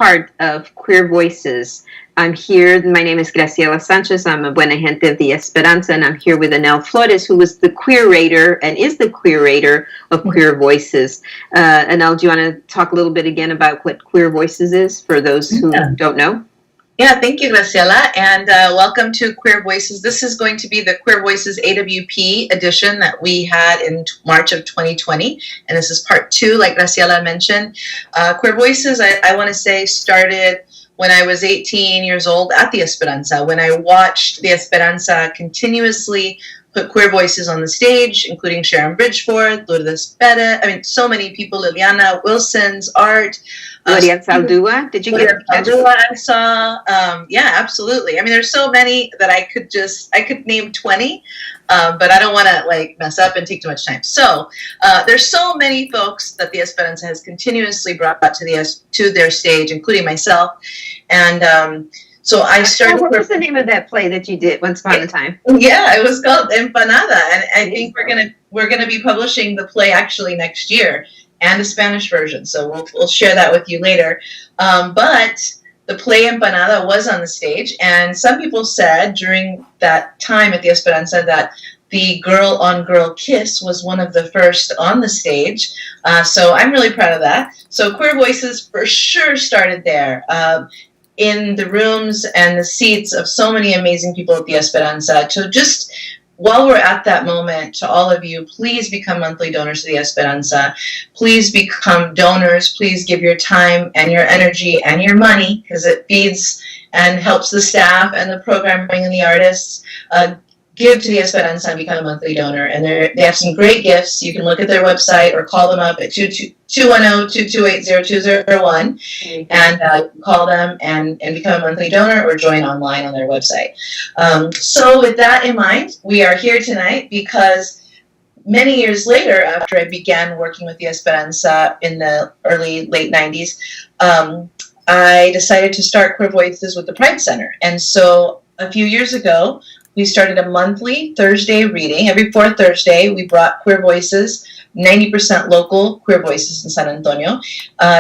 part of Queer Voices. I'm here. My name is Graciela Sanchez. I'm a Buena Gente of the Esperanza, and I'm here with Anel Flores, who was the curator and is the curator of Queer Voices. Anel, do you want to talk a little bit again about what Queer Voices is for those who don't know? Yeah, thank you, Graciela, and welcome to Queer Voices. This is going to be the Queer Voices AWP edition that we had in March of 2020, and this is part 2, like Graciela mentioned. Queer Voices, I want to say, started when I was 18 years old at the Esperanza, when I watched the Esperanza continuously put queer voices on the stage, including Sharon Bridgeford, Lourdes Perez, I mean, so many people, Liliana Wilson's art. Gloria Saldúa, did you get Saldúa I saw, yeah, absolutely. I mean, there's so many that I could name 20, but I don't want to like mess up and take too much time. So there's so many folks that the Esperanza has continuously brought to their stage, including myself. And so I started. What was the name of that play that you did once upon a time? Yeah, it was called Empanada, and I think we're gonna be publishing the play actually next year, and a Spanish version. So we'll share that with you later. But the play Empanada was on the stage, and some people said during that time at the Esperanza that the girl-on-girl kiss was one of the first on the stage. So I'm really proud of that. So Queer Voices for sure started there. In the rooms and the seats of so many amazing people at the Esperanza. So just while we're at that moment, to all of you, please become monthly donors to the Esperanza. Please become donors. Please give your time and your energy and your money, because it feeds and helps the staff and the programming and the artists. Give to the Esperanza and become a monthly donor. And they have some great gifts. You can look at their website or call them up at 210-228-0201 and call them and become a monthly donor, or join online on their website. So with that in mind, we are here tonight because many years later, after I began working with the Esperanza in the late 90s, I decided to start Queer Voices with the Pride Center. And so a few years ago, we started a monthly Thursday reading. Every fourth Thursday, we brought Queer Voices, 90% local Queer Voices in San Antonio,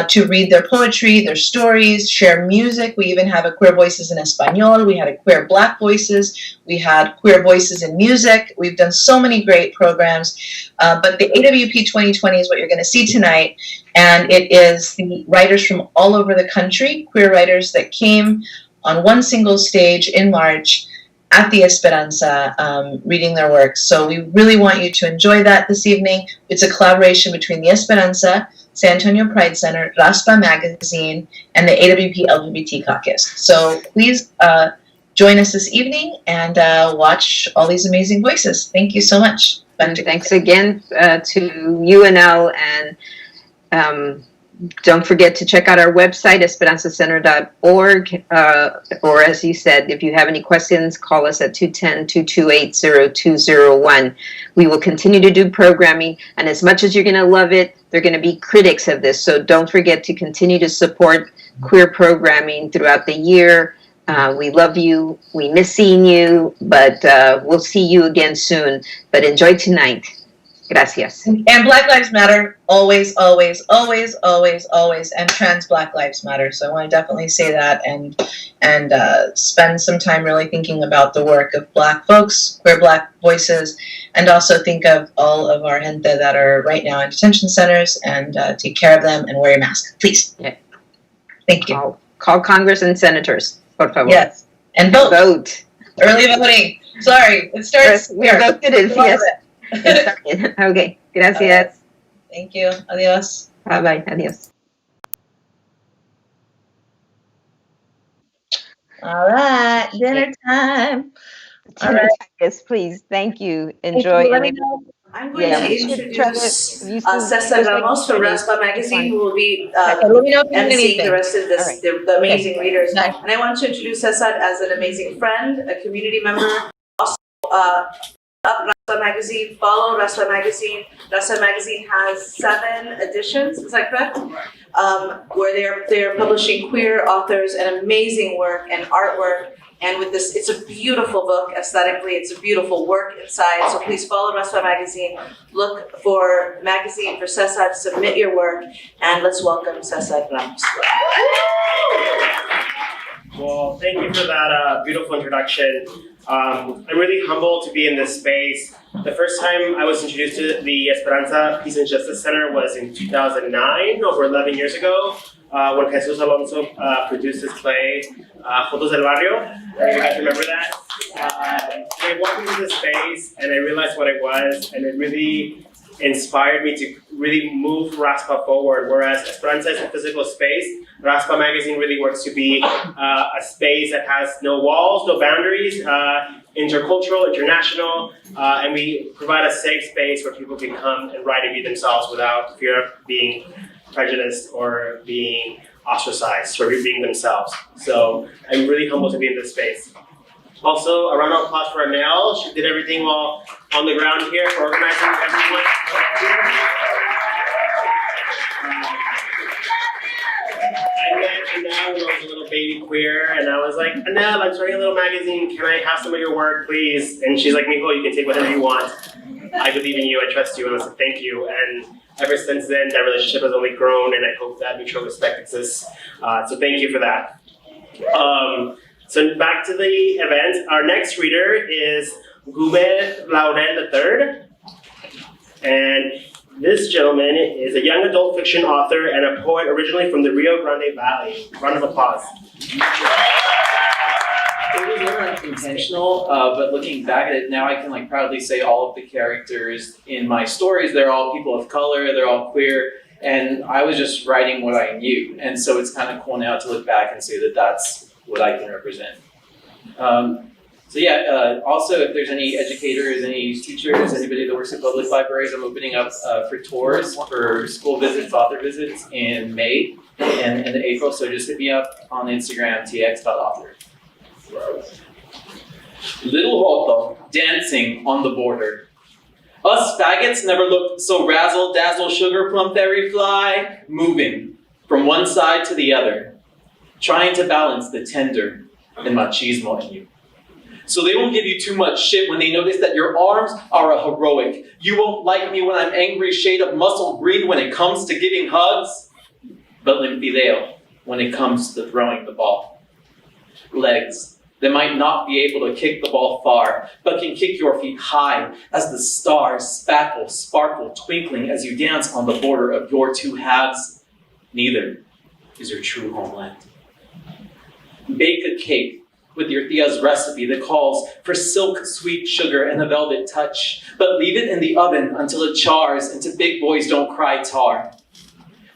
to read their poetry, their stories, share music. We even have a Queer Voices in Espanol. We had a Queer Black Voices. We had Queer Voices in Music. We've done so many great programs. But the AWP 2020 is what you're going to see tonight. And it is the writers from all over the country, queer writers that came on one single stage in March at the Esperanza, reading their works. So we really want you to enjoy that this evening. It's a collaboration between the Esperanza, San Antonio Pride Center, Raspa Magazine, and the AWP LGBT Caucus. So please join us this evening and watch all these amazing voices. Thank you so much. Thanks again to UNL, and don't forget to check out our website, esperanzacenter.org, or as you said, if you have any questions, call us at 210-228-0201. We will continue to do programming, and as much as you're going to love it, they're going to be critics of this, so don't forget to continue to support queer programming throughout the year. We love you, we miss seeing you, but we'll see you again soon. But enjoy tonight. Gracias. And Black Lives Matter, always, always, always, always, always, and trans Black Lives Matter. So I want to definitely say that and spend some time really thinking about the work of Black folks, queer Black voices, and also think of all of our gente that are right now in detention centers, and take care of them and wear your mask, please. Yeah. Thank you. Call Congress and senators, por favor. Yes, and vote. Vote. Early voting. Sorry, it starts. We voted it, yes. Okay, gracias. Thank you. Adios. Bye-bye. Adios. All right, dinner time. All right. Yes, please. Thank you. Enjoy. Let me know. I'm going to introduce Cesar Ramos from Raspa Magazine, who will be emceeing the rest of this, the amazing readers. And I want to introduce Cesar as an amazing friend, a community member, also Magazine. Follow Raspa Magazine. Raspa Magazine has 7 editions. Is that correct? Where they're publishing queer authors and amazing work and artwork. And with this, it's a beautiful book aesthetically. It's a beautiful work inside. So please follow Raspa Magazine. Look for magazine for Cesar. Submit your work, and let's welcome Cesar Ramos. Well, thank you for that beautiful introduction. I'm really humbled to be in this space. The first time I was introduced to the Esperanza Peace and Justice Center was in 2009, over 11 years ago, when Jesus Alonso produced his play, Fotos del Barrio. You guys remember that? I walked into this space and I realized what it was, and it really inspired me to really move RASPA forward. Whereas Esperanza is a physical space, RASPA Magazine really works to be a space that has no walls, no boundaries, intercultural, international, and we provide a safe space where people can come and write and be themselves without fear of being prejudiced or being ostracized, or being themselves. So I'm really humbled to be in this space. Also, a round of applause for Anel. She did everything while on the ground here for organizing everyone here. I met Anel when I was a little baby queer, and I was like, Anel, I'm starting a little magazine. Can I have some of your work, please? And she's like, Mijo, you can take whatever you want. I believe in you, I trust you, and I said, thank you. And ever since then, that relationship has only grown, and I hope that mutual respect exists. So thank you for that. So back to the event. Our next reader is Gube Laurel III. And this gentleman is a young adult fiction author and a poet originally from the Rio Grande Valley. Round of applause. It was never intentional, but looking back at it now, I can proudly say all of the characters in my stories, they're all people of color, they're all queer, and I was just writing what I knew. And so it's kind of cool now to look back and say that that's what I can represent. Also if there's any educators, any teachers, anybody that works at public libraries, I'm opening up for tours for school visits, author visits in May and in April, so just hit me up on Instagram, tx.author. Little Joto dancing on the border. Us faggots never looked so razzle-dazzle sugar plum fairy fly, moving from one side to the other, trying to balance the tender and machismo in you. So they won't give you too much shit when they notice that your arms are a heroic. You won't like me when I'm angry shade of muscle green when it comes to giving hugs, but limpideo when it comes to throwing the ball. Legs that might not be able to kick the ball far, but can kick your feet high as the stars spackle, sparkle, twinkling as you dance on the border of your two halves. Neither is your true homeland. Bake a cake with your tia's recipe that calls for silk sweet sugar and a velvet touch, but leave it in the oven until it chars into big boys don't cry tar.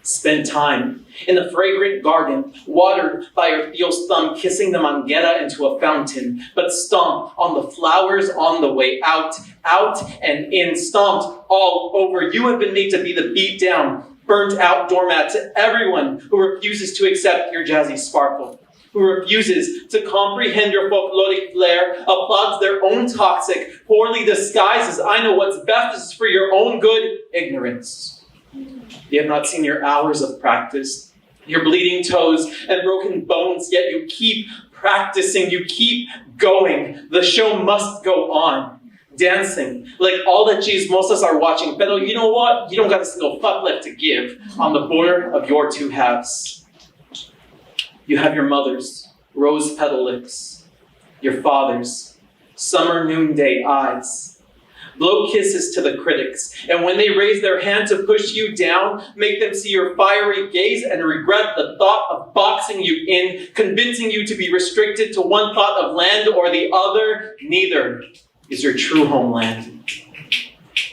Spend time in the fragrant garden, watered by your tio's thumb, kissing the manguera into a fountain, but stomp on the flowers on the way out, out and in, stomped all over. You have been made to be the beat down, burnt out doormat to everyone who refuses to accept your jazzy sparkle, who refuses to comprehend your folkloric flair, applauds their own toxic, poorly disguises, I know what's best is for your own good, ignorance. You have not seen your hours of practice, your bleeding toes and broken bones, yet you keep practicing, you keep going. The show must go on. Dancing, like all the chismosas are watching, pero you know what? You don't got a single fuck left to give on the border of your two halves. You have your mother's rose petal lips, your father's summer noonday eyes. Blow kisses to the critics, and when they raise their hand to push you down, make them see your fiery gaze and regret the thought of boxing you in, convincing you to be restricted to one plot of land or the other. Neither is your true homeland.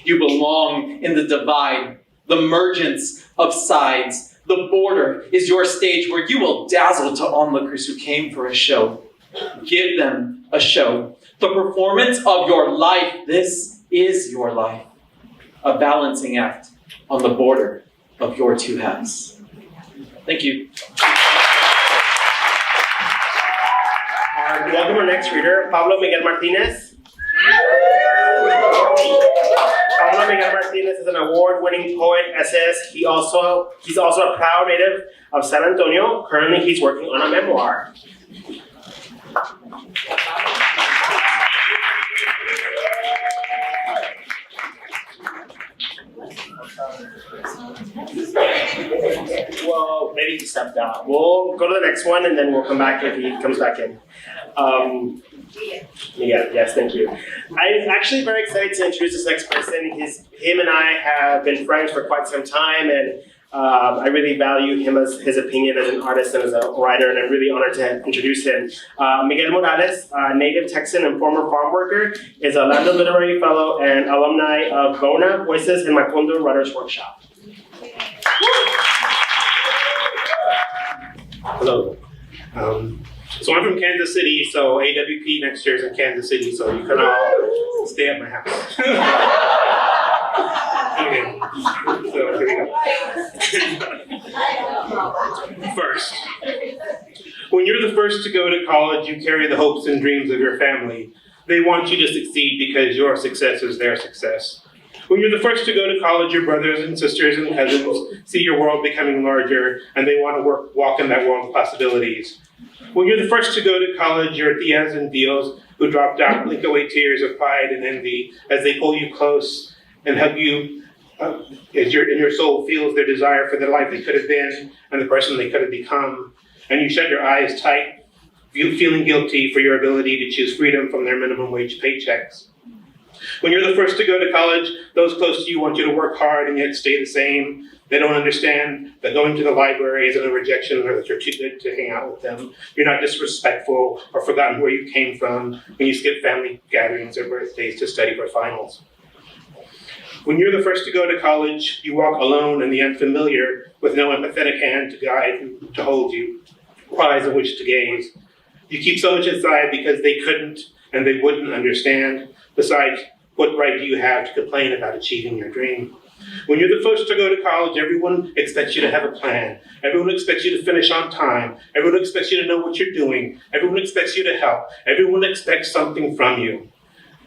You belong in the divide, the mergence of sides. The border is your stage where you will dazzle to onlookers who came for a show. Give them a show. The performance of your life. This is your life. A balancing act on the border of your two halves. Thank you. Welcome our next reader, Pablo Miguel Martinez. Miguel Martinez is an award-winning poet, essayist. He's also a proud native of San Antonio. Currently, he's working on a memoir. Well, maybe he stepped out. We'll go to the next one, and then we'll come back if he comes back in. Miguel, yes, thank you. I'm actually very excited to introduce this next person. Him and I have been friends for quite some time, and I really value his opinion as an artist and as a writer, and I'm really honored to introduce him. Miguel Morales, a native Texan and former farm worker, is a Lambda Literary Fellow and alumni of Bona Voices and Macondo Writers Workshop. Hello. So I'm from Kansas City, so AWP next year is in Kansas City, so you can all stay at my house. Okay, so here we go. First, when you're the first to go to college, you carry the hopes and dreams of your family. They want you to succeed because your success is their success. When you're the first to go to college, your brothers and sisters and cousins see your world becoming larger, and they want to walk in that world of possibilities. When you're the first to go to college, your tias and tios who dropped out blink away tears of pride and envy as they pull you close and hug you as your soul feels their desire for the life they could have been and the person they could have become. And you shut your eyes tight, feeling guilty for your ability to choose freedom from their minimum wage paychecks. When you're the first to go to college, those close to you want you to work hard and yet stay the same. They don't understand that going to the library isn't a rejection or that you're too good to hang out with them. You're not disrespectful or forgotten where you came from when you skip family gatherings or birthdays to study for finals. When you're the first to go to college, you walk alone in the unfamiliar with no empathetic hand to guide, to hold you, eyes in which to gaze. You keep so much inside because they couldn't and they wouldn't understand. Besides, what right do you have to complain about achieving your dream? When you're the first to go to college, everyone expects you to have a plan. Everyone expects you to finish on time. Everyone expects you to know what you're doing. Everyone expects you to help. Everyone expects something from you.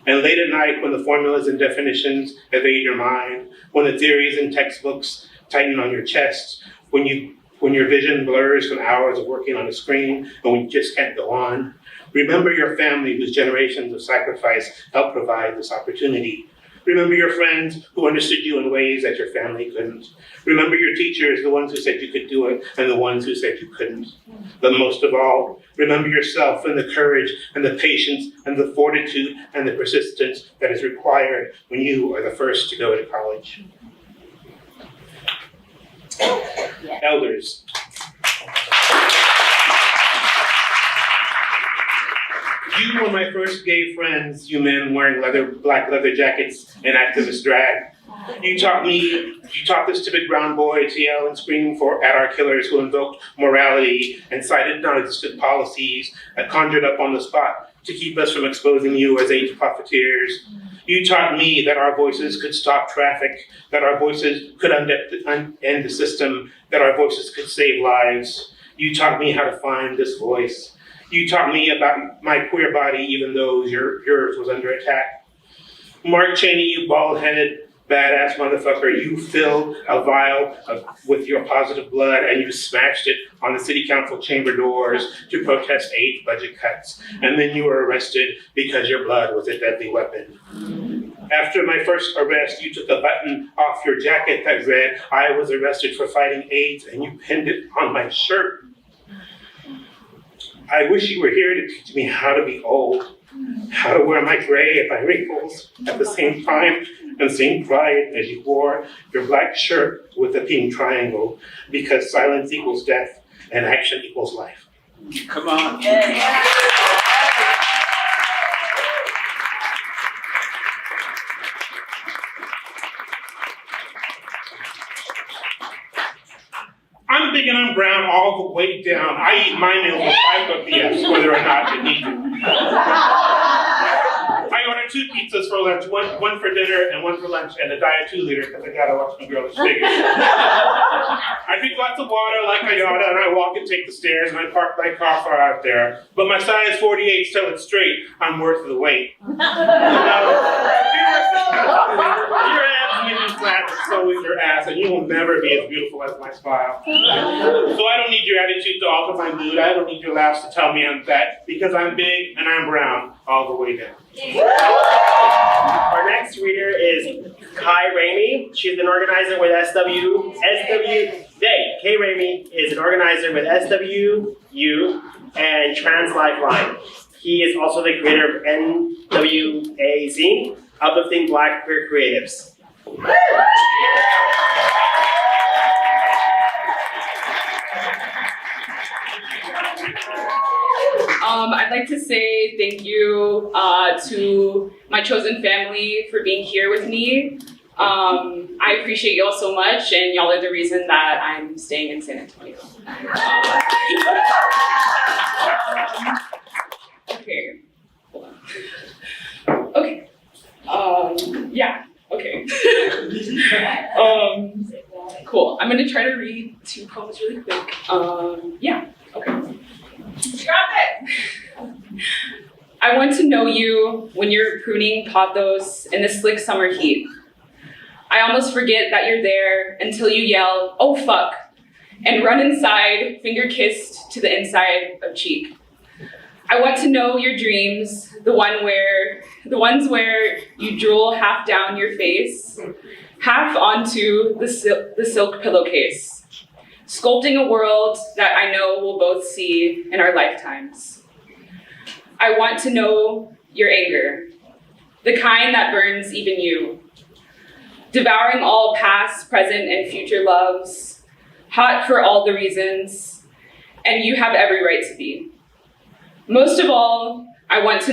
And late at night, when the formulas and definitions evade your mind, when the theories and textbooks tighten on your chest, when your vision blurs from hours of working on a screen, and when you just can't go on, remember your family whose generations of sacrifice helped provide this opportunity. Remember your friends who understood you in ways that your family couldn't. Remember your teachers, the ones who said you could do it and the ones who said you couldn't. But most of all, remember yourself and the courage and the patience and the fortitude and the persistence that is required when you are the first to go to college. Elders. You were my first gay friends, you men wearing black leather jackets and activist drag. You taught this to big brown boy to yell and scream at our killers who invoked morality and cited non-existent policies that conjured up on the spot to keep us from exposing you as AIDS profiteers. You taught me that our voices could stop traffic, that our voices could end the system, that our voices could save lives. You taught me how to find this voice. You taught me about my queer body, even though yours was under attack. Mark Cheney, you bald-headed, badass motherfucker, you filled a vial with your positive blood and you smashed it on the city council chamber doors to protest AIDS budget cuts. And then you were arrested because your blood was a deadly weapon. After my first arrest, you took a button off your jacket that read, "I was arrested for fighting AIDS," and you pinned it on my shirt. I wish you were here to teach me how to be old, how to wear my gray and my wrinkles at the same time and same pride as you wore your black shirt with a pink triangle, because silence equals death and action equals life. Come on. I'm big and I'm brown all the way down. I eat my meals with 5 tortillas, whether or not I need to. I order 2 pizzas for lunch, one for dinner and one for lunch, and a Diet 2-liter because I gotta watch my girlish figure. I drink lots of water like I oughta, and I walk and take the stairs, and I park my car far out there. But my size 48's tell it straight, I'm worth the wait. Your abs slap, and so is your ass, and you will never be as beautiful as my smile. So I don't need your attitude to alter my mood. I don't need your laughs to tell me I'm fat, because I'm big and I'm brown all the way down. Our next reader is Kai Ramey. She's an organizer with Kay Ramey is an organizer with SWU and Trans Lifeline. He is also the creator of NWA Zine, Uplifting Black Queer Creatives. I'd like to say thank you to my chosen family for being here with me. I appreciate y'all so much, and y'all are the reason that I'm staying in San Antonio. Okay, hold on. Okay, yeah, okay. Cool, I'm gonna try to read 2 poems really quick. Yeah, okay. Drop it! I want to know you when you're pruning pothos in the slick summer heat. I almost forget that you're there until you yell, "Oh fuck," and run inside, finger kissed to the inside of cheek. I want to know your dreams, the ones where you drool half down your face, half onto the silk pillowcase, sculpting a world that I know we'll both see in our lifetimes. I want to know your anger, the kind that burns even you, devouring all past, present, and future loves, hot for all the reasons, and you have every right to be. Most of all, I want to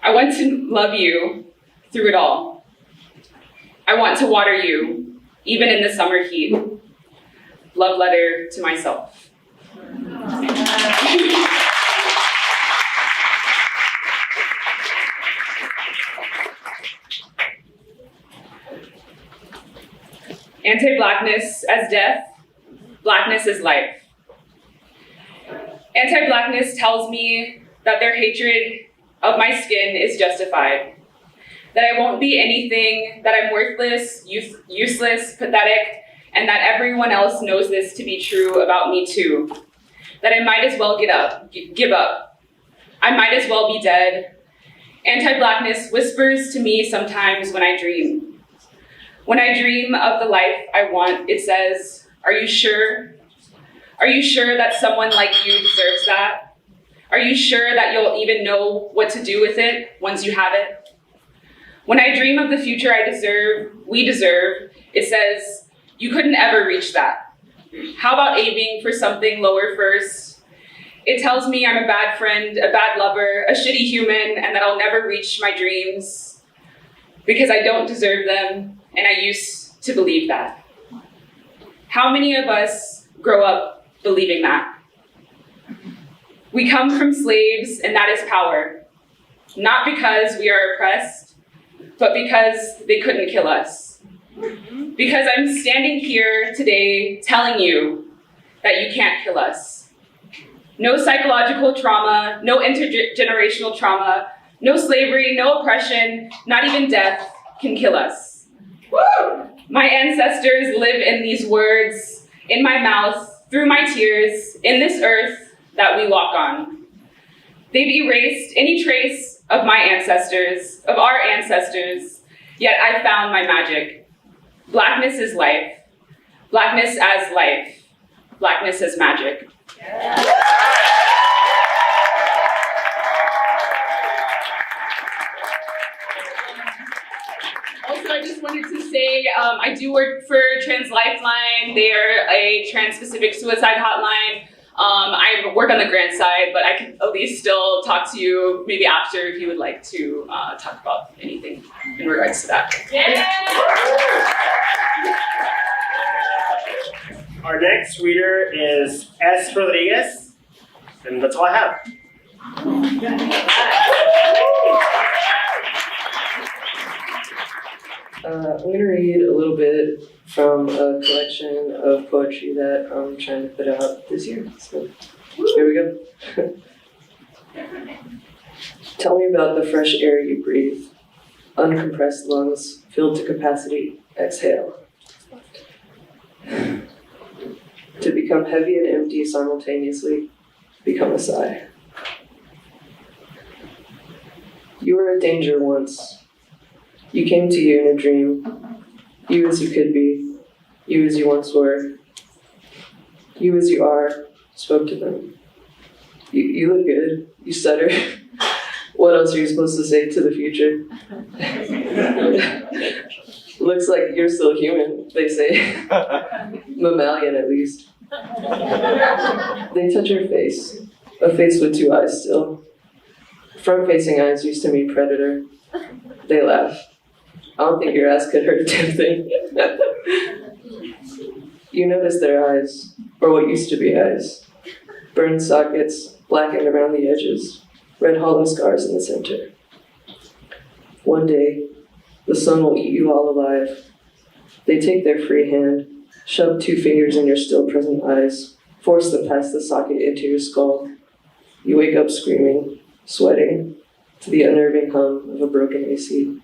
love you through it all. I want to water you, even in the summer heat. Love letter to myself. Anti-Blackness as death, Blackness as life. Anti-Blackness tells me that their hatred of my skin is justified, that I won't be anything, that I'm worthless, useless, pathetic, and that everyone else knows this to be true about me too, that I might as well give up. I might as well be dead. Anti-Blackness whispers to me sometimes when I dream. When I dream of the life I want, it says, "Are you sure? Are you sure that someone like you deserves that? Are you sure that you'll even know what to do with it once you have it?" When I dream of the future we deserve, it says, "You couldn't ever reach that. How about aiming for something lower first?" It tells me I'm a bad friend, a bad lover, a shitty human, and that I'll never reach my dreams because I don't deserve them, and I used to believe that. How many of us grow up believing that? We come from slaves, and that is power. Not because we are oppressed, but because they couldn't kill us. Because I'm standing here today telling you that you can't kill us. No psychological trauma, no intergenerational trauma, no slavery, no oppression, not even death can kill us. Woo! My ancestors live in these words, in my mouth, through my tears, in this earth that we walk on. They've erased any trace of my ancestors, of our ancestors, yet I found my magic. Blackness is life. Blackness as life. Blackness as magic. Also, I just wanted to say, I do work for Trans Lifeline. They are a trans-specific suicide hotline. I work on the grant side, but I can at least still talk to you maybe after if you would like to talk about anything in regards to that. Yeah. Our next reader is S. Rodriguez, and that's all I have. I'm going to read a little bit from a collection of poetry that I'm trying to put out this year. So here we go. Tell me about the fresh air you breathe, uncompressed lungs filled to capacity, Exhale. To become heavy and empty simultaneously, become a sigh. You were a danger once. You came to you in a dream. You as you could be. You as you once were. You as you are, spoke to them. You look good. You stutter. What else are you supposed to say to the future? Looks like you're still human, they say. Mammalian, at least. They touch your face. A face with two eyes still. Front-facing eyes used to mean predator. They laugh. I don't think your ass could hurt a damn thing. You notice their eyes, or what used to be eyes. Burned sockets, blackened around the edges, red hollow scars in the center. One day, the sun will eat you all alive. They take their free hand, shove 2 fingers in your still present eyes, force them past the socket into your skull. You wake up screaming, sweating, to the unnerving hum of a broken AC.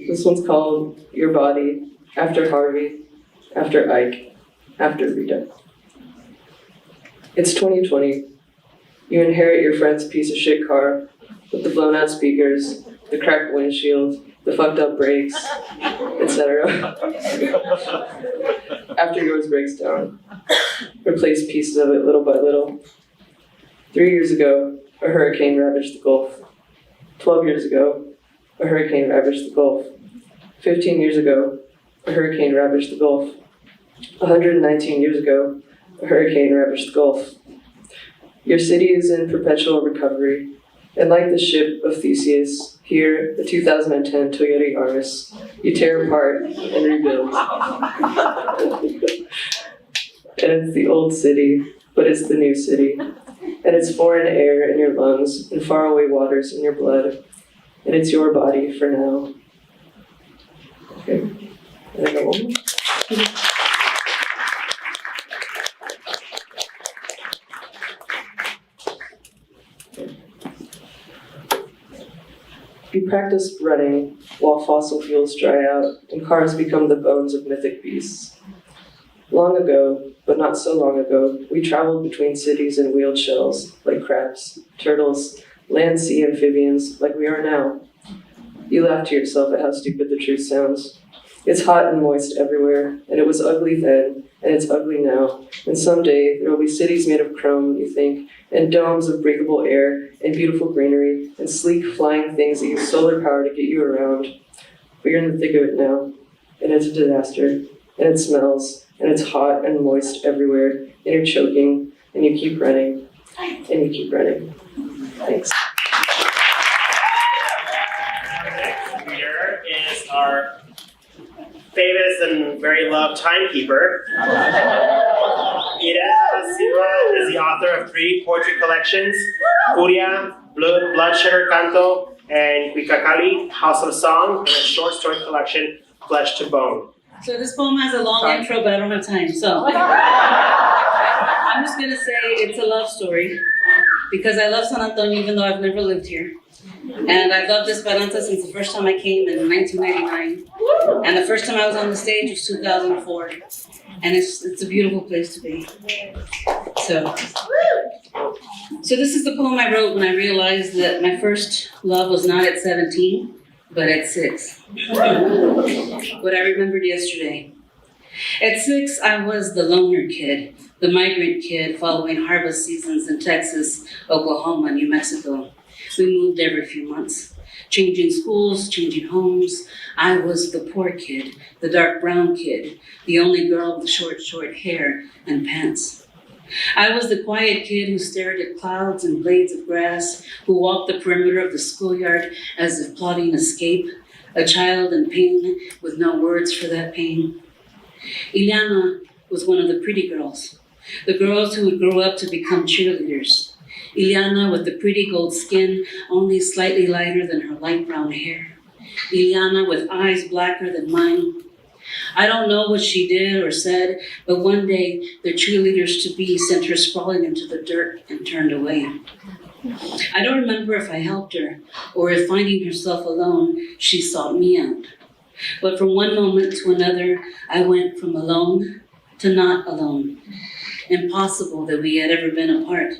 This one's called Your Body, after Harvey, after Ike, after Rita. It's 2020. You inherit your friend's piece of shit car with the blown out speakers, the cracked windshield, the fucked up brakes, etc. After yours breaks down, replace pieces of it little by little. 3 years ago, a hurricane ravaged the Gulf. 12 years ago, a hurricane ravaged the Gulf. 15 years ago, a hurricane ravaged the Gulf. 119 years ago, a hurricane ravaged the Gulf. Your city is in perpetual recovery, and like the ship of Theseus, here, the 2010 Toyota Yaris, you tear apart and rebuild. And it's the old city, but it's the new city. And it's foreign air in your lungs and faraway waters in your blood. And it's your body for now. Okay, and I got one more. You practice running while fossil fuels dry out and cars become the bones of mythic beasts. Long ago, but not so long ago, we traveled between cities in wheeled shells, like crabs, turtles, land sea amphibians, like we are now. You laugh to yourself at how stupid the truth sounds. It's hot and moist everywhere, and it was ugly then, and it's ugly now. And someday, there will be cities made of chrome, you think, and domes of breathable air, and beautiful greenery, and sleek flying things that use solar power to get you around. But you're in the thick of it now, and it's a disaster, and it smells, and it's hot and moist everywhere, and you're choking, and you keep running, and you keep running. Thanks. Next reader is our famous and very loved timekeeper. Ida Silva is the author of 3 poetry collections, Furia, Blood Sugar Canto, and Cuicacali, House of Song, and a short story collection, Flesh to Bone. So this poem has a long intro, but I don't have time, so. I'm just gonna say it's a love story, because I love San Antonio even though I've never lived here. And I've loved Esperanza since the first time I came in 1999. And the first time I was on the stage was 2004. And it's a beautiful place to be. So this is the poem I wrote when I realized that my first love was not at 17, but at 6. What I remembered yesterday. At 6, I was the loner kid, the migrant kid following harvest seasons in Texas, Oklahoma, New Mexico. We moved every few months, changing schools, changing homes. I was the poor kid, the dark brown kid, the only girl with short hair and pants. I was the quiet kid who stared at clouds and blades of grass, who walked the perimeter of the schoolyard as if plotting escape, a child in pain with no words for that pain. Ileana was one of the pretty girls, the girls who would grow up to become cheerleaders. Ileana with the pretty gold skin, only slightly lighter than her light brown hair. Ileana with eyes blacker than mine. I don't know what she did or said, but one day the cheerleaders-to-be sent her sprawling into the dirt and turned away. I don't remember if I helped her or if, finding herself alone, she sought me out. But from one moment to another, I went from alone to not alone. Impossible that we had ever been apart.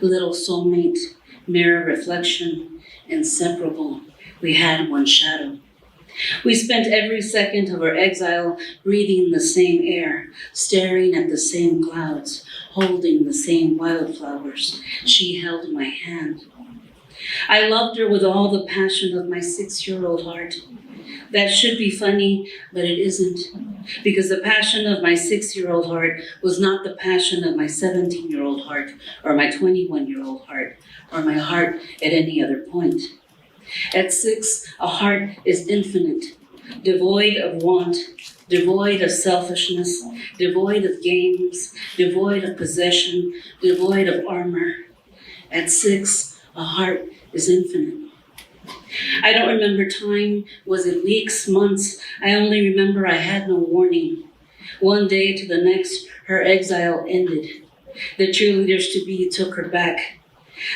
Little soulmate, mirror reflection, inseparable. We had one shadow. We spent every second of our exile breathing the same air, staring at the same clouds, holding the same wildflowers. She held my hand. I loved her with all the passion of my 6-year-old heart. That should be funny, but it isn't, because the passion of my 6-year-old heart was not the passion of my 17-year-old heart, or my 21-year-old heart, or my heart at any other point. At 6, a heart is infinite, devoid of want, devoid of selfishness, devoid of games, devoid of possession, devoid of armor. At 6, a heart is infinite. I don't remember time. Was it weeks, months? I only remember I had no warning. One day to the next, her exile ended. The cheerleaders-to-be took her back.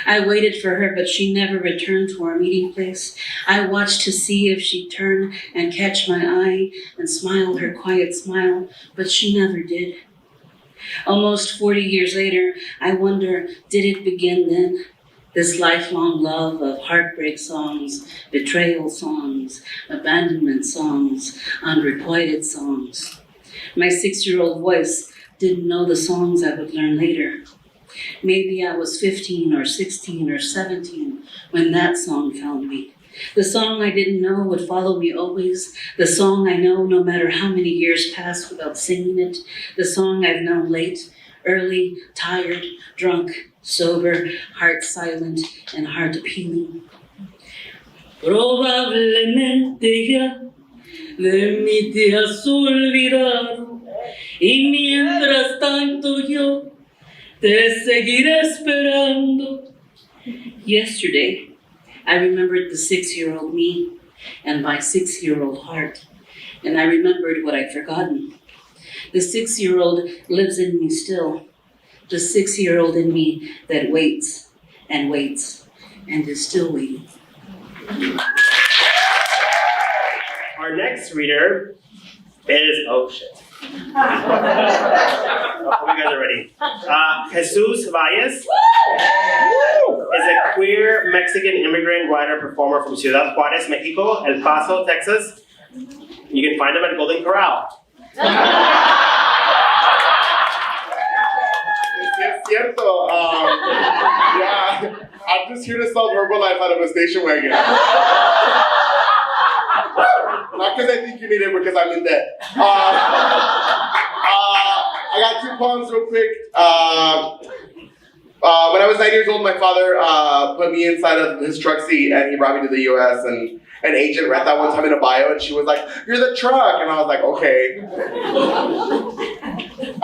I waited for her, but she never returned to our meeting place. I watched to see if she'd turn and catch my eye and smile her quiet smile, but she never did. Almost 40 years later, I wonder, did it begin then? This lifelong love of heartbreak songs, betrayal songs, abandonment songs, unrequited songs. My 6-year-old voice didn't know the songs I would learn later. Maybe I was 15 or 16 or 17 when that song found me. The song I didn't know would follow me always. The song I know no matter how many years pass without singing it. The song I've known late, early, tired, drunk, sober, heart silent, and heart appealing. Probablemente ya de mí te has olvidado, y mientras tanto yo te seguiré esperando. Yesterday, I remembered the 6-year-old me and my 6-year-old heart, and I remembered what I'd forgotten. The 6-year-old lives in me still. The 6-year-old in me that waits and waits and is still waiting. Our next reader is, oh shit. I hope you guys are ready. Jesus Valles is a queer Mexican immigrant writer performer from Ciudad Juárez, Mexico, El Paso, Texas. You can find him at Golden Corral. Es cierto. Yeah, I'm just here to sell Herbalife out of a station wagon. Not because I think you need it, because I'm in debt. I got 2 poems real quick. When I was 9 years old, my father put me inside of his truck seat and he brought me to the US, and an agent read that one time in a bio and she was like, "You're the truck," and I was like, okay.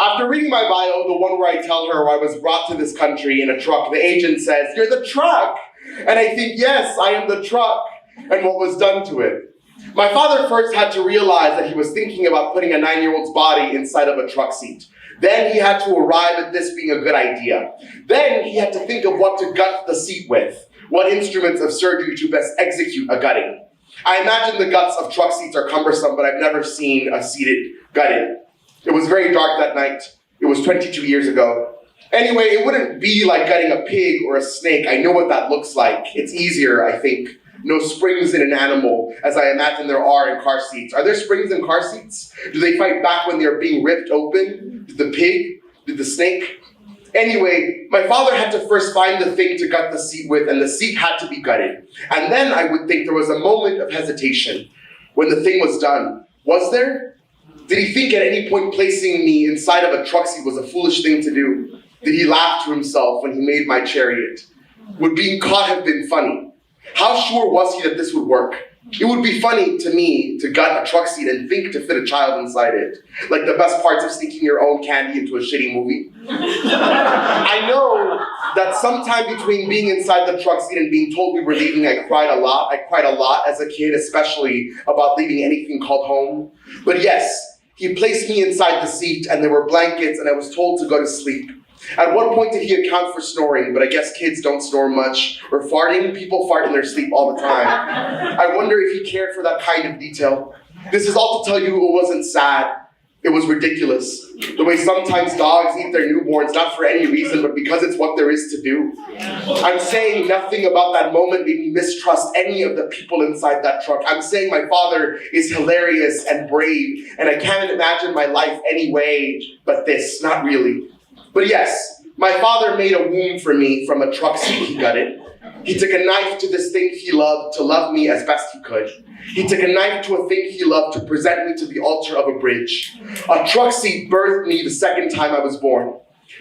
After reading my bio, the one where I tell her I was brought to this country in a truck, the agent says, "You're the truck." And I think, yes, I am the truck, and what was done to it. My father first had to realize that he was thinking about putting a 9-year-old's body inside of a truck seat. Then he had to arrive at this being a good idea. Then he had to think of what to gut the seat with, what instruments of surgery to best execute a gutting. I imagine the guts of truck seats are cumbersome, but I've never seen a seated gutting. It was very dark that night. It was 22 years ago. Anyway, it wouldn't be like gutting a pig or a snake. I know what that looks like. It's easier, I think. No springs in an animal, as I imagine there are in car seats. Are there springs in car seats? Do they fight back when they're being ripped open? Did the pig? Did the snake? Anyway, my father had to first find the thing to gut the seat with, and the seat had to be gutted. And then I would think there was a moment of hesitation when the thing was done. Was there? Did he think at any point placing me inside of a truck seat was a foolish thing to do? Did he laugh to himself when he made my chariot? Would being caught have been funny? How sure was he that this would work? It would be funny to me to gut a truck seat and think to fit a child inside it. Like the best parts of sneaking your own candy into a shitty movie. I know that sometime between being inside the truck seat and being told we were leaving, I cried a lot. I cried a lot as a kid, especially about leaving anything called home. But yes, he placed me inside the seat and there were blankets and I was told to go to sleep. At what point did he account for snoring? But I guess kids don't snore much. Or farting, people fart in their sleep all the time. I wonder if he cared for that kind of detail. This is all to tell you it wasn't sad. It was ridiculous. The way sometimes dogs eat their newborns, not for any reason, but because it's what there is to do. I'm saying nothing about that moment made me mistrust any of the people inside that truck. I'm saying my father is hilarious and brave, and I can't imagine my life any way but this, not really. But yes, my father made a womb for me from a truck seat he gutted. He took a knife to this thing he loved to love me as best he could. He took a knife to a thing he loved to present me to the altar of a bridge. A truck seat birthed me the second time I was born.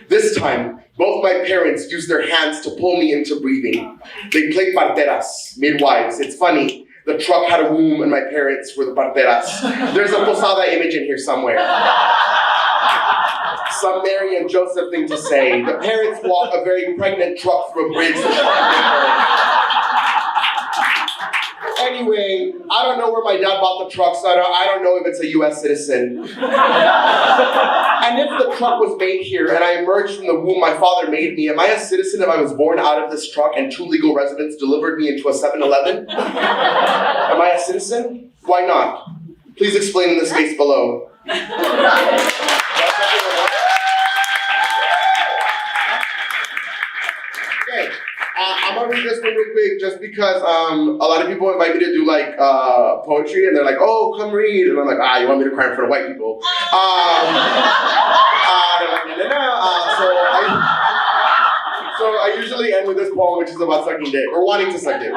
This time, both my parents used their hands to pull me into breathing. They played parteras, midwives. It's funny, the truck had a womb and my parents were the parteras. There's a Posada image in here somewhere. Some Mary and Joseph thing to say. The parents walk a very pregnant truck through a bridge. Anyway, I don't know where my dad bought the truck, so I don't know if it's a US citizen. And if the truck was made here and I emerged from the womb my father made me, am I a citizen if I was born out of this truck and two legal residents delivered me into a 7-Eleven? Am I a citizen? Why not? Please explain in the space below. Okay, I'm gonna read this one real quick just because a lot of people invite me to do like poetry and they're like, oh, come read. And I'm like, you want me to cry in front of white people? So I usually end with this poem, which is about sucking dick, or wanting to suck dick.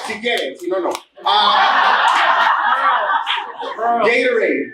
Si quieren, si no. Gatorade,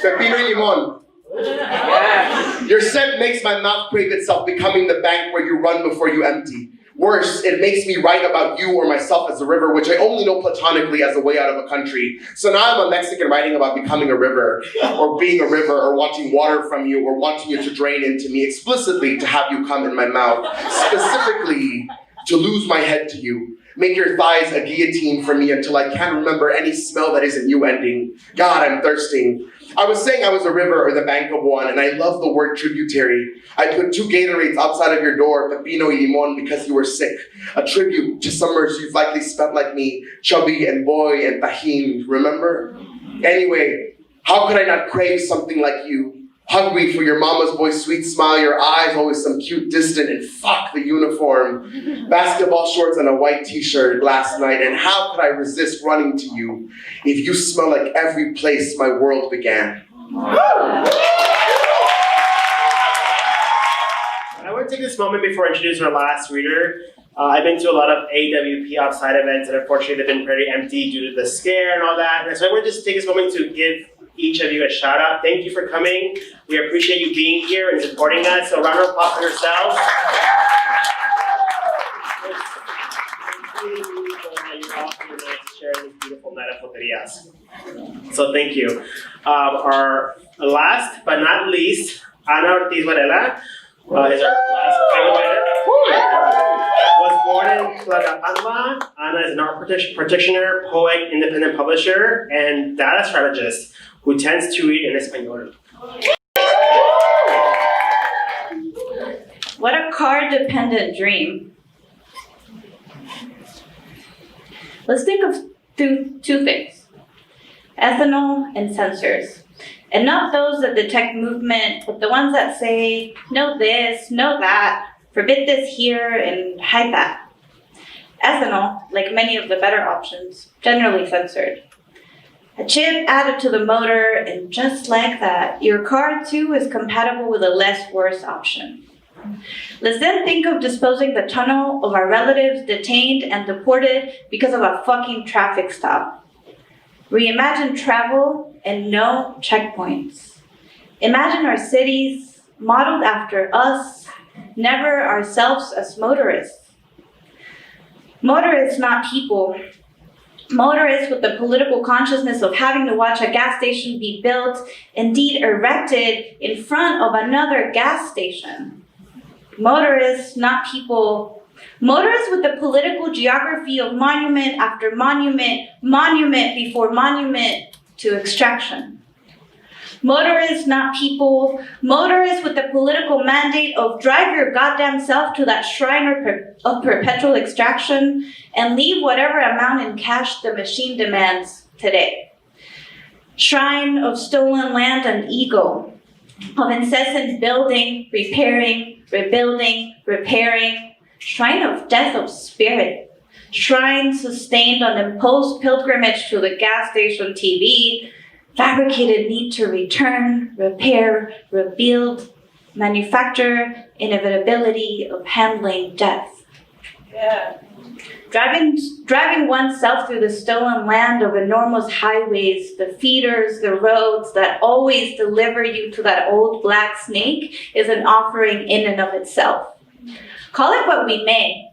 pepino y limón. Yes. Your scent makes my mouth crave itself, becoming the bank where you run before you empty. Worse, it makes me write about you or myself as a river, which I only know platonically as a way out of a country. So now I'm a Mexican writing about becoming a river, or being a river, or wanting water from you, or wanting you to drain into me, explicitly to have you come in my mouth, specifically to lose my head to you. Make your thighs a guillotine for me until I can't remember any smell that isn't you ending. God, I'm thirsting. I was saying I was a river or the bank of one, and I love the word tributary. I put 2 Gatorades outside of your door, pepino y limon, because you were sick. A tribute to summers you've likely spent like me, chubby and boy and tajin, remember? Anyway, how could I not crave something like you? Hungry for your mama's boy's sweet smile, your eyes always some cute distant, and fuck the uniform. Basketball shorts and a white t-shirt last night, and how could I resist running to you if you smell like every place my world began? I want to take this moment before I introduce our last reader. I've been to a lot of AWP outside events, and unfortunately they've been pretty empty due to the scare and all that. And so I want to just take this moment to give each of you a shout out. Thank you for coming. We appreciate you being here and supporting us. So round of applause for yourselves. You're all here tonight sharing this beautiful night of loterias. So thank you. Our last but not least, Ana Ortiz Varela is our last final writer. Was born in Tlaquepaque. Ana is an art practitioner, poet, independent publisher, and data strategist who tends to read in Espanol. What a car-dependent dream. Let's think of two things. Ethanol and sensors. And not those that detect movement, but the ones that say, no this, no that, forbid this here, and hide that. Ethanol, like many of the better options, generally censored. A chip added to the motor, and just like that, your car too is compatible with a less worse option. Let's then think of disposing the tunnel of our relatives detained and deported because of a fucking traffic stop. Reimagine travel and no checkpoints. Imagine our cities modeled after us, never ourselves as motorists. Motorists, not people. Motorists with the political consciousness of having to watch a gas station be built, indeed erected, in front of another gas station. Motorists, not people. Motorists with the political geography of monument after monument, monument before monument to extraction. Motorists, not people. Motorists with the political mandate of drive your goddamn self to that shrine of perpetual extraction and leave whatever amount in cash the machine demands today. Shrine of stolen land and ego, of incessant building, repairing, rebuilding, repairing. Shrine of death of spirit. Shrine sustained on imposed pilgrimage to the gas station TV, fabricated need to return, repair, rebuild, manufacture, inevitability of handling death. Yeah. Driving oneself through the stolen land of enormous highways, the feeders, the roads that always deliver you to that old black snake is an offering in and of itself. Call it what we may,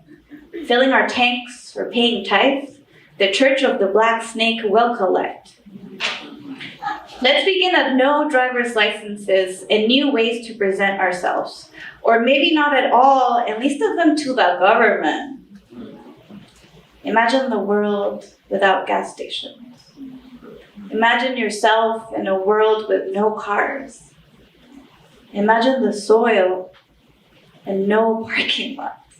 filling our tanks or paying tithes, the Church of the Black Snake will collect. Let's begin at no driver's licenses and new ways to present ourselves. Or maybe not at all, at least of them to the government. Imagine the world without gas stations. Imagine yourself in a world with no cars. Imagine the soil and no parking lots.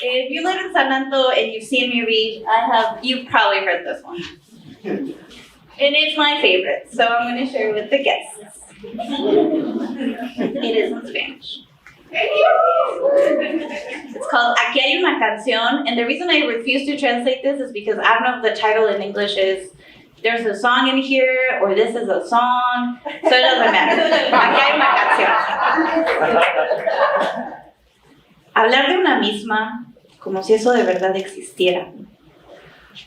If you live in San Antonio and you've seen me read, you've probably heard this one. And it's my favorite, so I'm going to share it with the guests. It is in Spanish. It's called Aquí hay una canción, and the reason I refuse to translate this is because I don't know if the title in English is there's a song in here, or this is a song, so it doesn't matter. Aquí hay una canción. Hablar de una misma, como si eso de verdad existiera.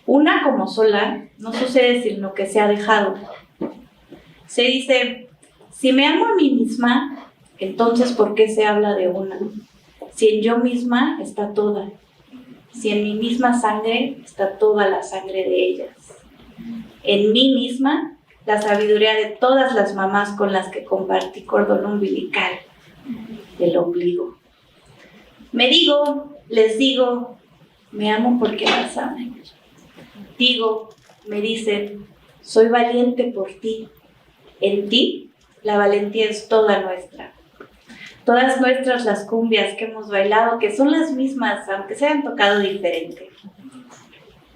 Una como sola no sucede sino que se ha dejado. Se dice, si me amo a mí misma, entonces ¿por qué se habla de una? Si en yo misma está toda. Si en mi misma sangre está toda la sangre de ellas. En mí misma, la sabiduría de todas las mamás con las que compartí cordón umbilical, el ombligo. Me digo, les digo, me amo porque las aman. Digo, me dicen, soy valiente por ti. En ti, la valentía es toda nuestra. Todas nuestras las cumbias que hemos bailado, que son las mismas, aunque se hayan tocado diferente.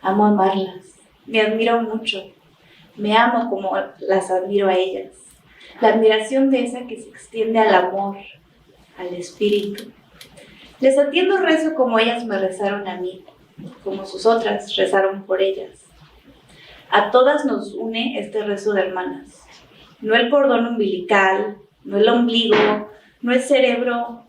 Amo amarlas, me admiro mucho. Me amo como las admiro a ellas. La admiración de esa que se extiende al amor, al espíritu. Les atiendo rezo como ellas me rezaron a mí, como sus otras rezaron por ellas. A todas nos une este rezo de hermanas. No el cordón umbilical, no el ombligo, no el cerebro,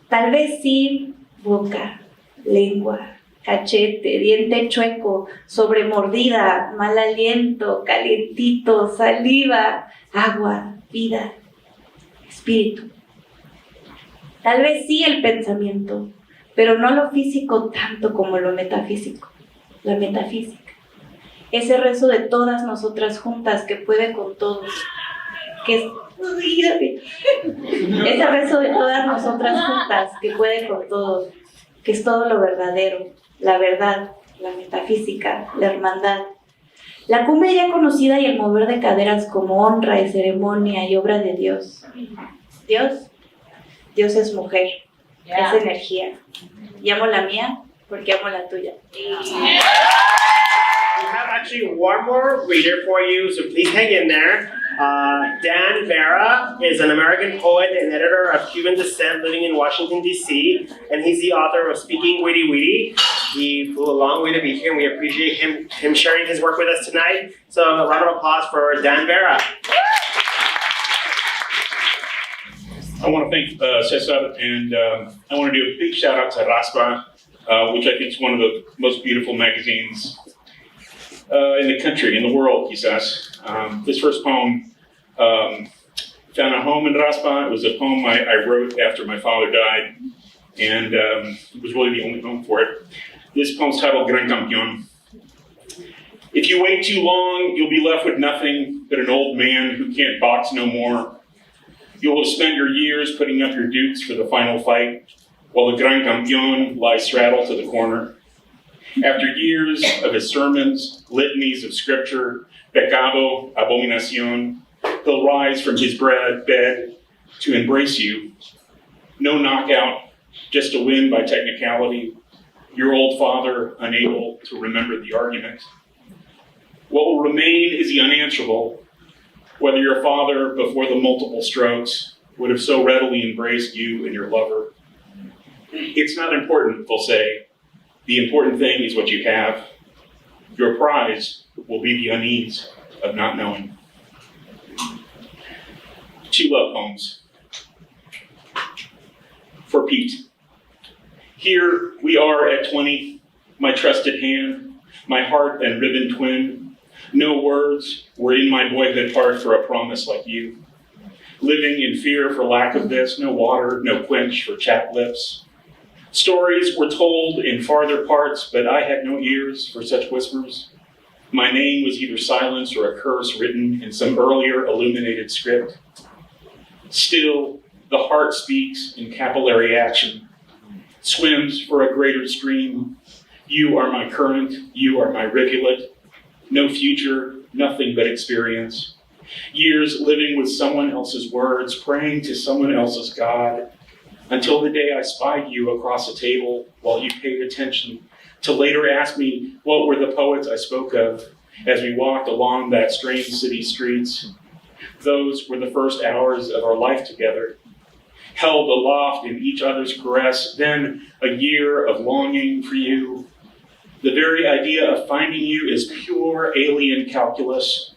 tal vez sí boca, lengua, cachete, diente chueco, sobremordida, mal aliento, calientito, saliva, agua, vida, espíritu. Tal vez sí el pensamiento, pero no lo físico tanto como lo metafísico, la metafísica. Ese rezo de todas nosotras juntas que puede con todos, ese rezo de todas nosotras juntas que puede con todos, que es todo lo verdadero, la verdad, la metafísica, la hermandad. La cumbia ya conocida y el mover de caderas como honra y ceremonia y obra de Dios. Dios es mujer, es energía. Y amo la mía porque amo la tuya. We have actually one more reader for you, so please hang in there. Dan Vera is an American poet and editor of Cuban descent living in Washington, D.C., and he's the author of Speaking Witty Witty. He flew a long way to be here, and we appreciate him sharing his work with us tonight. So a round of applause for Dan Vera. I want to thank Cesar, and I want to do a big shout out to Raspa, which I think is one of the most beautiful magazines in the country, in the world, quizás. This first poem found a home in Raspa. It was a poem I wrote after my father died, and it was really the only poem for it. This poem's titled Gran Campeón. If you wait too long, you'll be left with nothing but an old man who can't box no more. You'll have spent your years putting up your dukes for the final fight, while the Gran Campeón lies straddled to the corner. After years of his sermons, litanies of scripture, pecado, abominación, he'll rise from his bed to embrace you. No knockout, just a win by technicality. Your old father unable to remember the argument. What will remain is the unanswerable, whether your father, before the multiple strokes, would have so readily embraced you and your lover. It's not important, they'll say. The important thing is what you have. Your prize will be the unease of not knowing. 2 love poems. For Pete. Here we are at 20, my trusted hand, my heart and ribbon twin. No words were in my boyhood heart for a promise like you. Living in fear for lack of this, no water, no quench for chapped lips. Stories were told in farther parts, but I had no ears for such whispers. My name was either silenced or a curse written in some earlier illuminated script. Still, the heart speaks in capillary action, swims for a greater stream. You are my current, you are my rivulet. No future, nothing but experience. Years living with someone else's words, praying to someone else's God, until the day I spied you across a table while you paid attention to later ask me what were the poets I spoke of as we walked along that strange city streets. Those were the first hours of our life together, held aloft in each other's caress, then a year of longing for you. The very idea of finding you is pure alien calculus,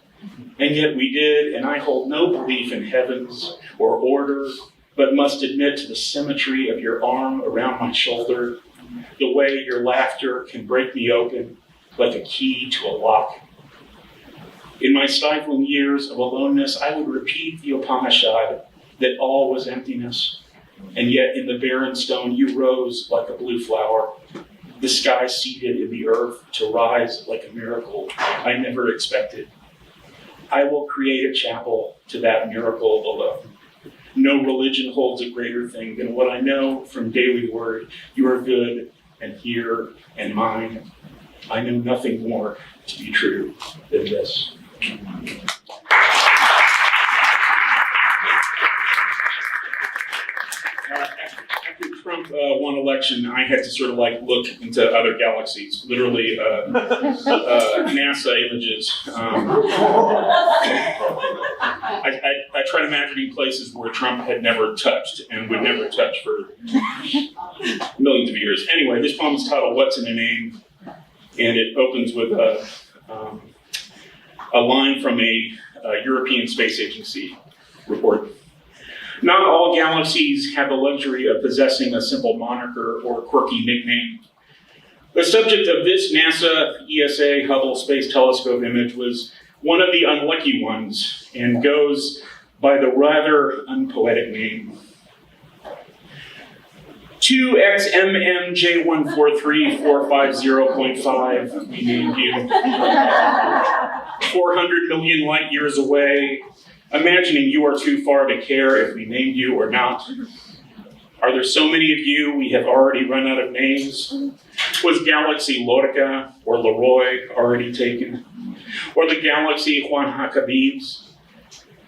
and yet we did, and I hold no belief in heavens or order, but must admit to the symmetry of your arm around my shoulder, the way your laughter can break me open like a key to a lock. In my stifling years of aloneness, I would repeat the Upanishad that all was emptiness, and yet in the barren stone you rose like a blue flower, the sky seated in the earth to rise like a miracle I never expected. I will create a chapel to that miracle alone. No religion holds a greater thing than what I know from daily word. You are good and here and mine. I know nothing more to be true than this. After Trump won election, I had to sort of like look into other galaxies, literally NASA images. I tried imagining places where Trump had never touched and would never touch for millions of years. Anyway, this poem is titled What's in a Name? And it opens with a line from a European Space Agency report. Not all galaxies have the luxury of possessing a simple moniker or quirky nickname. The subject of this NASA ESA Hubble Space Telescope image was one of the unlucky ones and goes by the rather unpoetic name. 2XMMJ143450.5, we named you. 400 million light years away, imagining you are too far to care if we named you or not. Are there so many of you we have already run out of names? Was Galaxy Lorca or Leroy already taken? Or the Galaxy Juan Habibs?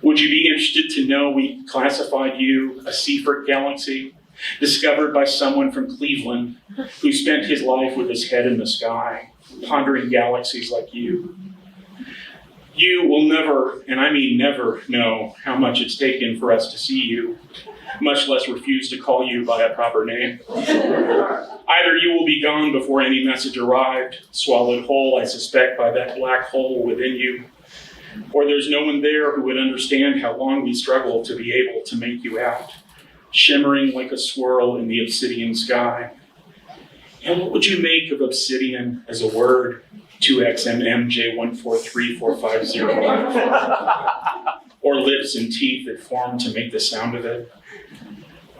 Would you be interested to know we classified you a Seifert galaxy, discovered by someone from Cleveland who spent his life with his head in the sky, pondering galaxies like you? You will never, and I mean never, know how much it's taken for us to see you, much less refuse to call you by a proper name. Either you will be gone before any message arrived, swallowed whole, I suspect, by that black hole within you, or there's no one there who would understand how long we struggled to be able to make you out, shimmering like a swirl in the obsidian sky. And what would you make of obsidian as a word? 2XMMJ143450, or lips and teeth that form to make the sound of it.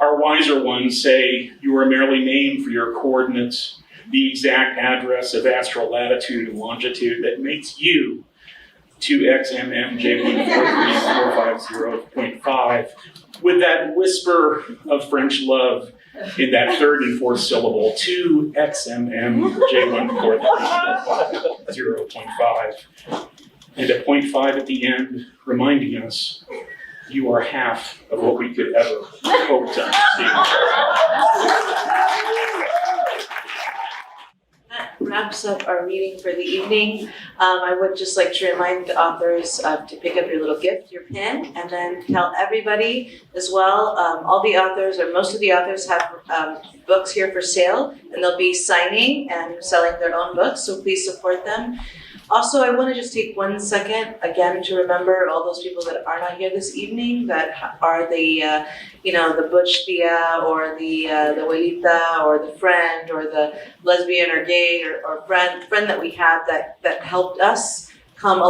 Our wiser ones say you are merely named for your coordinates, the exact address of astral latitude and longitude that makes you 2XMMJ143450.5, with that whisper of French love in that third and fourth syllable, 2XMMJ143450.5, and a 0.5 at the end, reminding us you are half of what we could ever hope to understand. That wraps up our meeting for the evening. I would just like to remind the authors to pick up your little gift, your pen, and then tell everybody as well. All the authors, or most of the authors, have books here for sale, and they'll be signing and selling their own books, so please support them. Also, I want to just take 1 second again to remember all those people that are not here this evening, that are the, the butch tia, or the abuelita, or the friend, or the lesbian or gay or friend that we have that helped us come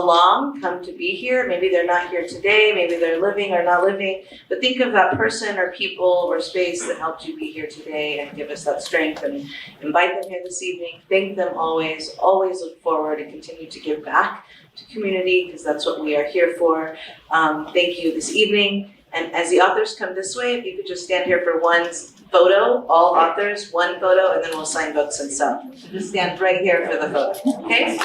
to be here. Maybe they're not here today, maybe they're living or not living, but think of that person or people or space that helped you be here today and give us that strength, and invite them here this evening. Thank them always look forward and continue to give back to community, because that's what we are here for. Thank you this evening. And as the authors come this way, if you could just stand here for one photo, all authors, one photo, and then we'll sign books and sell. So just stand right here for the photo, okay?